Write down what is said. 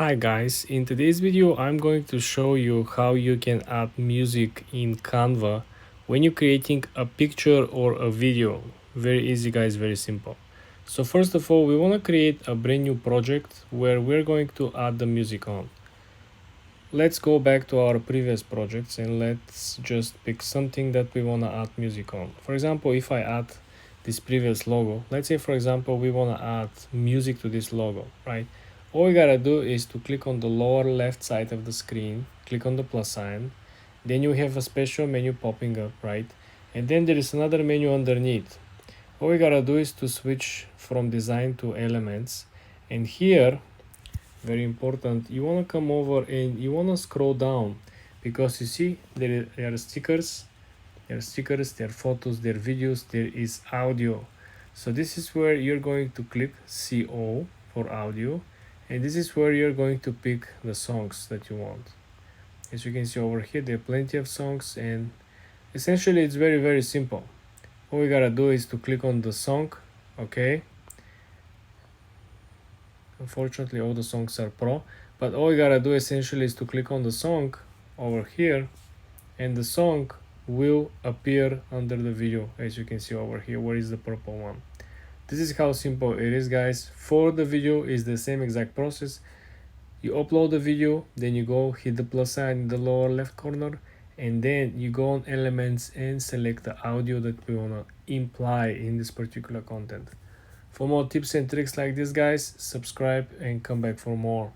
Hi guys, in today's video I'm going to show you how you can add music in Canva when you're creating a picture or a video. Very easy guys, very simple. So first of all, we want to create a brand new project where we're going to add the music on. Let's go back to our previous projects and let's just pick something that we want to add music on. For example, if I add this previous logo, let's say for example we want to add music to this logo, right? All we gotta do is to click on the lower left side of the screen, click on the plus sign, then you have a special menu popping up, right? And then there is another menu underneath. All we gotta do is to switch from design to elements, and here, very important, you want to come over and you want to scroll down, because you see there are stickers, there are photos, there are videos, there is audio. So this is where you're going to click CO for audio, and this is where you're going to pick the songs that you want. As you can see over here, there are plenty of songs, and essentially it's very simple. All we gotta do is to click on the song. Okay, unfortunately all the songs are pro, but all you gotta do essentially is to click on the song over here, and the song will appear under the video, as you can see over here. Where is the purple one? This is how simple it is, guys. For the video is the same exact process. You upload the video, then you go hit the plus sign in the lower left corner, and then you go on elements and select the audio that we want to imply in this particular content. For more tips and tricks like this, guys, subscribe and come back for more.